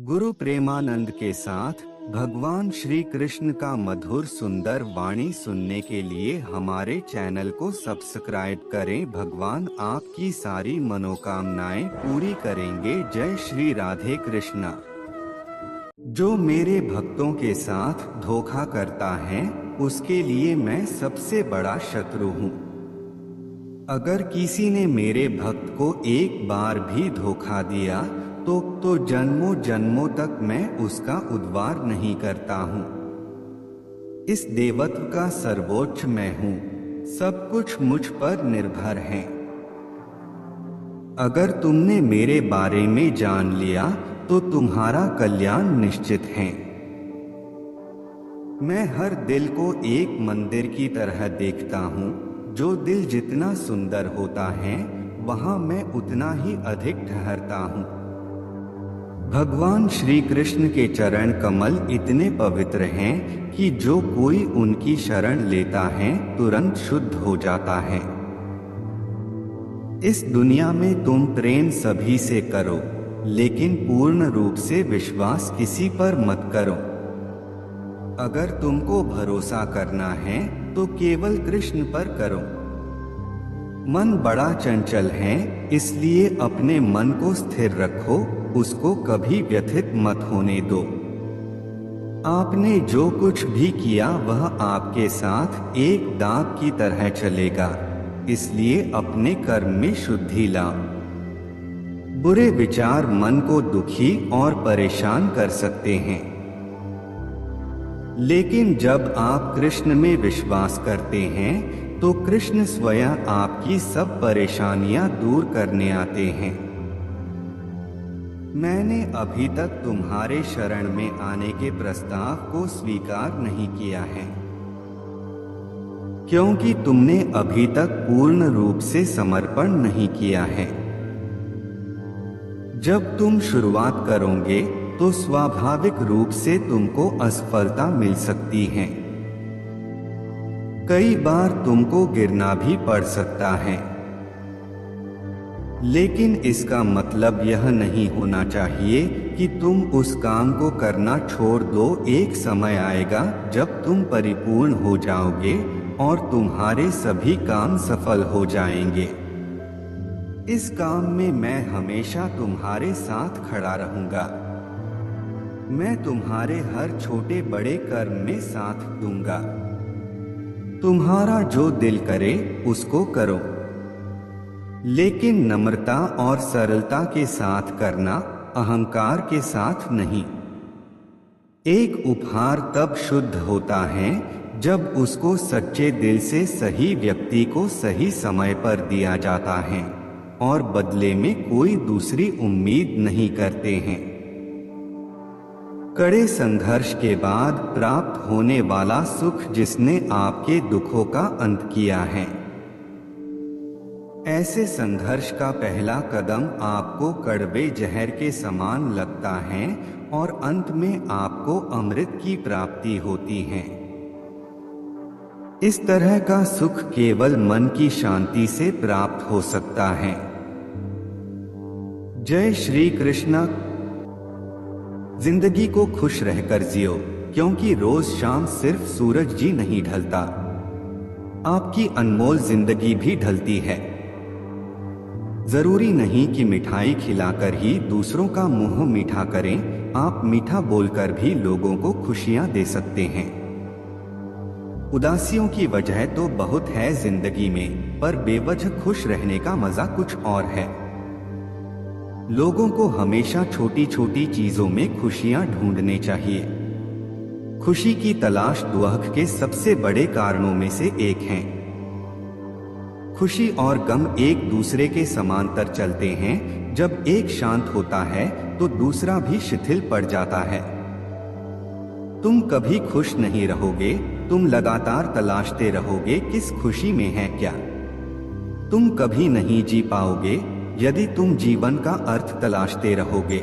गुरु प्रेमानंद के साथ भगवान श्री कृष्ण का मधुर सुंदर वाणी सुनने के लिए हमारे चैनल को सब्सक्राइब करें। भगवान आपकी सारी मनोकामनाएं पूरी करेंगे। जय श्री राधे कृष्णा। जो मेरे भक्तों के साथ धोखा करता है उसके लिए मैं सबसे बड़ा शत्रु हूँ। अगर किसी ने मेरे भक्त को एक बार भी धोखा दिया तो जन्मों जन्मों तक मैं उसका उद्धार नहीं करता हूँ। इस देवत्व का सर्वोच्च मैं हूँ। सब कुछ मुझ पर निर्भर है। अगर तुमने मेरे बारे में जान लिया तो तुम्हारा कल्याण निश्चित है। मैं हर दिल को एक मंदिर की तरह देखता हूँ। जो दिल जितना सुंदर होता है वहाँ मैं उतना ही अधिक ठहरता हूँ। भगवान श्री कृष्ण के चरण कमल इतने पवित्र हैं कि जो कोई उनकी शरण लेता है तुरंत शुद्ध हो जाता है। इस दुनिया में तुम प्रेम सभी से करो, लेकिन पूर्ण रूप से विश्वास किसी पर मत करो। अगर तुमको भरोसा करना है तो केवल कृष्ण पर करो। मन बड़ा चंचल है, इसलिए अपने मन को स्थिर रखो, उसको कभी व्यथित मत होने दो। आपने जो कुछ भी किया वह आपके साथ एक दाग की तरह चलेगा, इसलिए अपने कर्म में शुद्धि लाओ। बुरे विचार मन को दुखी और परेशान कर सकते हैं, लेकिन जब आप कृष्ण में विश्वास करते हैं तो कृष्ण स्वयं आपकी सब परेशानियां दूर करने आते हैं। मैंने अभी तक तुम्हारे शरण में आने के प्रस्ताव को स्वीकार नहीं किया है, क्योंकि तुमने अभी तक पूर्ण रूप से समर्पण नहीं किया है। जब तुम शुरुआत करोगे तो स्वाभाविक रूप से तुमको असफलता मिल सकती है। कई बार तुमको गिरना भी पड़ सकता है, लेकिन इसका मतलब यह नहीं होना चाहिए कि तुम उस काम को करना छोड़ दो। एक समय आएगा जब तुम परिपूर्ण हो जाओगे और तुम्हारे सभी काम सफल हो जाएंगे। इस काम में मैं हमेशा तुम्हारे साथ खड़ा रहूंगा। मैं तुम्हारे हर छोटे बड़े कर्म में साथ दूंगा। तुम्हारा जो दिल करे उसको करो, लेकिन नम्रता और सरलता के साथ करना, अहंकार के साथ नहीं। एक उपहार तब शुद्ध होता है जब उसको सच्चे दिल से सही व्यक्ति को सही समय पर दिया जाता है और बदले में कोई दूसरी उम्मीद नहीं करते हैं। कड़े संघर्ष के बाद प्राप्त होने वाला सुख जिसने आपके दुखों का अंत किया है। ऐसे संघर्ष का पहला कदम आपको कड़वे जहर के समान लगता है और अंत में आपको अमृत की प्राप्ति होती है। इस तरह का सुख केवल मन की शांति से प्राप्त हो सकता है। जय श्री कृष्ण। जिंदगी को खुश रहकर जियो, क्योंकि रोज शाम सिर्फ सूरज जी नहीं ढलता, आपकी अनमोल जिंदगी भी ढलती है। जरूरी नहीं कि मिठाई खिलाकर ही दूसरों का मुंह मीठा करें, आप मीठा बोलकर भी लोगों को खुशियां दे सकते हैं। उदासियों की वजह तो बहुत है जिंदगी में, पर बेवजह खुश रहने का मजा कुछ और है। लोगों को हमेशा छोटी छोटी चीजों में खुशियां ढूंढने चाहिए। खुशी की तलाश दुख के सबसे बड़े कारणों में से एक है। खुशी और गम एक दूसरे के समांतर चलते हैं। जब एक शांत होता है तो दूसरा भी शिथिल पड़ जाता है। तुम कभी खुश नहीं रहोगे, तुम लगातार तलाशते रहोगे किस खुशी में है क्या। तुम कभी नहीं जी पाओगे यदि तुम जीवन का अर्थ तलाशते रहोगे।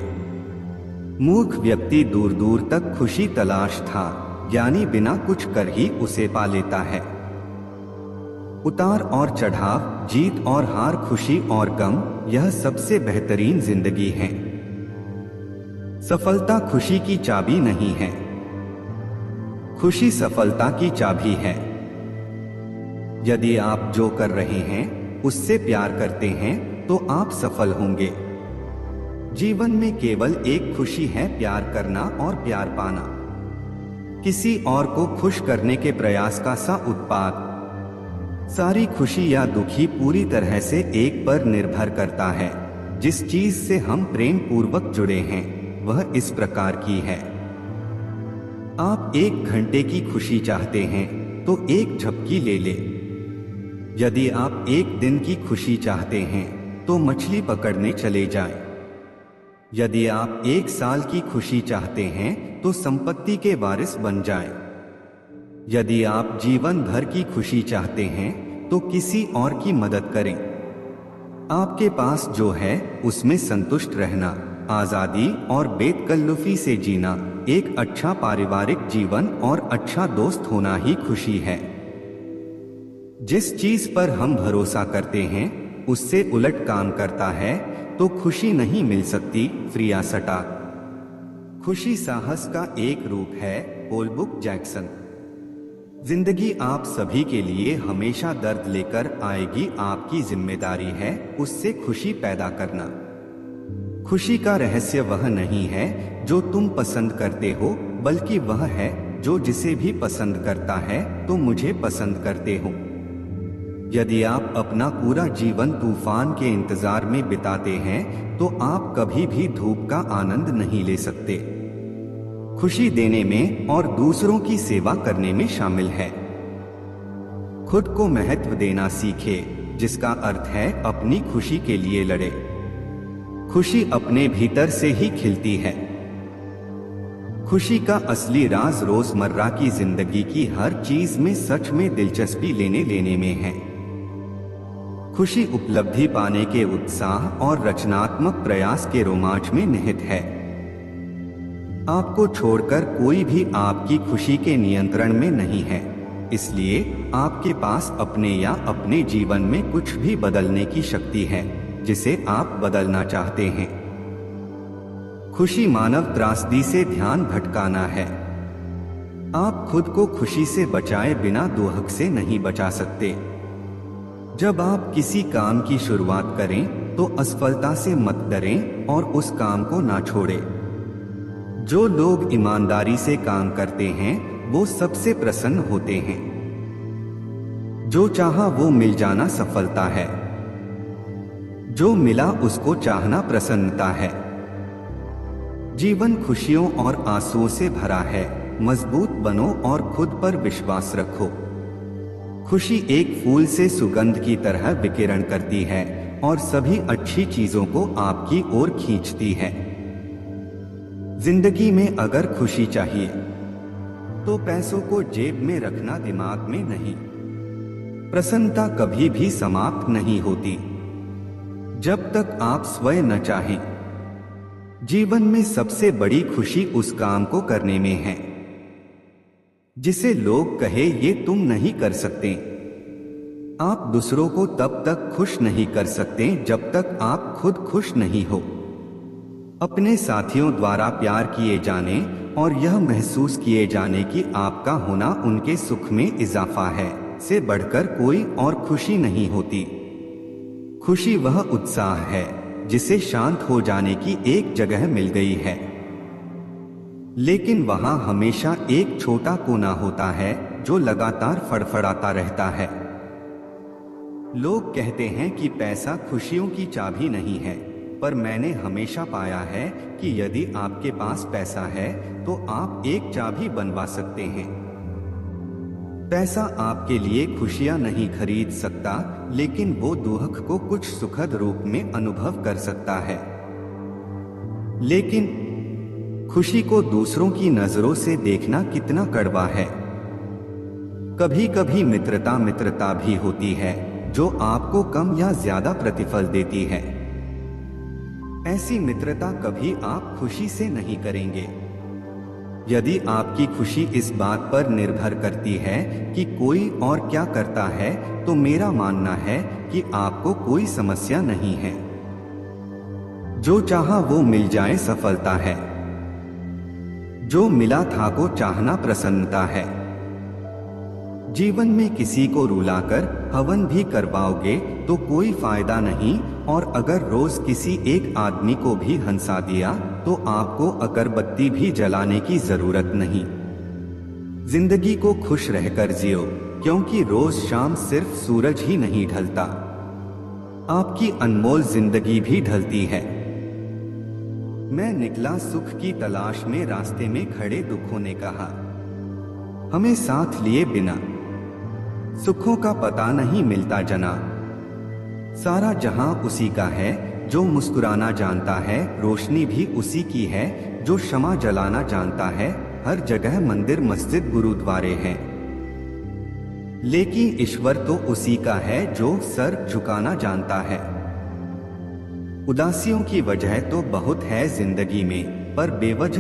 मूर्ख व्यक्ति दूर दूर तक खुशी तलाश था, ज्ञानी बिना कुछ कर ही उसे पा लेता है। उतार और चढ़ाव, जीत और हार, खुशी और गम, यह सबसे बेहतरीन जिंदगी है। सफलता खुशी की चाबी नहीं है, खुशी सफलता की चाबी है। यदि आप जो कर रहे हैं उससे प्यार करते हैं तो आप सफल होंगे। जीवन में केवल एक खुशी है, प्यार करना और प्यार पाना। किसी और को खुश करने के प्रयास का सा उत्पाद। सारी खुशी या दुखी पूरी तरह से एक पर निर्भर करता है। जिस चीज से हम प्रेम पूर्वक जुड़े हैं वह इस प्रकार की है। आप 1 घंटे की खुशी चाहते हैं तो एक झपकी ले ले। यदि आप 1 दिन की खुशी चाहते हैं तो मछली पकड़ने चले जाएं। यदि आप 1 साल की खुशी चाहते हैं तो संपत्ति के वारिस बन जाएं। यदि आप जीवन भर की खुशी चाहते हैं तो किसी और की मदद करें। आपके पास जो है उसमें संतुष्ट रहना, आजादी और बेतकल्लुफी से जीना, एक अच्छा पारिवारिक जीवन और अच्छा दोस्त होना ही खुशी है। जिस चीज पर हम भरोसा करते हैं उससे उलट काम करता है तो खुशी नहीं मिल सकती। Freya stock. खुशी साहस का एक रूप है। ओलबुक जैक्सन। जिंदगी आप सभी के लिए हमेशा दर्द लेकर आएगी, आपकी जिम्मेदारी है उससे खुशी पैदा करना। खुशी का रहस्य वह नहीं है जो तुम पसंद करते हो, बल्कि वह है जो जिसे भी पसंद करता है तो मुझे पसंद करते हो। यदि आप अपना पूरा जीवन तूफान के इंतजार में बिताते हैं तो आप कभी भी धूप का आनंद नहीं ले सकते। खुशी देने में और दूसरों की सेवा करने में शामिल है। खुद को महत्व देना सीखे, जिसका अर्थ है अपनी खुशी के लिए लड़े। खुशी अपने भीतर से ही खिलती है। खुशी का असली राज रोजमर्रा की जिंदगी की हर चीज में सच में दिलचस्पी लेने में है। खुशी उपलब्धि पाने के उत्साह और रचनात्मक प्रयास के रोमांच में निहित है। आपको छोड़कर कोई भी आपकी खुशी के नियंत्रण में नहीं है, इसलिए आपके पास अपने या अपने जीवन में कुछ भी बदलने की शक्ति है जिसे आप बदलना चाहते हैं। खुशी मानव त्रासदी से ध्यान भटकाना है। आप खुद को खुशी से बचाए बिना दुख से नहीं बचा सकते। जब आप किसी काम की शुरुआत करें तो असफलता से मत डरें और उस काम को ना छोड़ें। जो लोग ईमानदारी से काम करते हैं वो सबसे प्रसन्न होते हैं। जो चाहा वो मिल जाना सफलता है। जो मिला उसको चाहना प्रसन्नता है। जीवन खुशियों और आंसुओं से भरा है। मजबूत बनो और खुद पर विश्वास रखो। खुशी एक फूल से सुगंध की तरह विकिरण करती है और सभी अच्छी चीजों को आपकी ओर खींचती है। जिंदगी में अगर खुशी चाहिए तो पैसों को जेब में रखना, दिमाग में नहीं। प्रसन्नता कभी भी समाप्त नहीं होती जब तक आप स्वयं न चाहें। जीवन में सबसे बड़ी खुशी उस काम को करने में है जिसे लोग कहे ये तुम नहीं कर सकते। आप दूसरों को तब तक खुश नहीं कर सकते जब तक आप खुद खुश नहीं हो। अपने साथियों द्वारा प्यार किए जाने और यह महसूस किए जाने कि आपका होना उनके सुख में इजाफा है से बढ़कर कोई और खुशी नहीं होती। खुशी वह उत्साह है जिसे शांत हो जाने की एक जगह मिल गई है, लेकिन वहां हमेशा एक छोटा कोना होता है जो लगातार फड़फड़ाता रहता है। लोग कहते हैं कि पैसा खुशियों की चाबी नहीं है, पर मैंने हमेशा पाया है कि यदि आपके पास पैसा है तो आप एक चाबी बनवा सकते हैं। पैसा आपके लिए खुशियां नहीं खरीद सकता, लेकिन वो दुख को कुछ सुखद रूप में अनुभव कर सकता है। लेकिन खुशी को दूसरों की नजरों से देखना कितना कड़वा है। कभी कभी मित्रता भी होती है जो आपको कम या ज्यादा प्रतिफल देती है। ऐसी मित्रता कभी आप खुशी से नहीं करेंगे। यदि आपकी खुशी इस बात पर निर्भर करती है कि कोई और क्या करता है, तो मेरा मानना है कि आपको कोई समस्या नहीं है। जो चाहा वो मिल जाए सफलता है। जो मिला था को चाहना प्रसन्नता है। जीवन में किसी को रुलाकर हवन भी करवाओगे तो कोई फायदा नहीं, और अगर रोज किसी एक आदमी को भी हंसा दिया तो आपको अगरबत्ती भी जलाने की जरूरत नहीं। जिंदगी को खुश रहकर जियो, क्योंकि रोज शाम सिर्फ सूरज ही नहीं ढलता, आपकी अनमोल जिंदगी भी ढलती है। मैं निकला सुख की तलाश में, रास्ते में खड़े दुखों ने कहा हमें साथ लिए बिना सुखों का पता नहीं मिलता जना। सारा जहां उसी का है जो मुस्कुराना जानता है, रोशनी भी उसी की है जो शमा जलाना जानता है। हर जगह मंदिर मस्जिद गुरुद्वारे हैं, लेकिन ईश्वर तो उसी का है जो सर झुकाना जानता है। उदासियों की वजह तो बहुत है जिंदगी में, पर बेवजह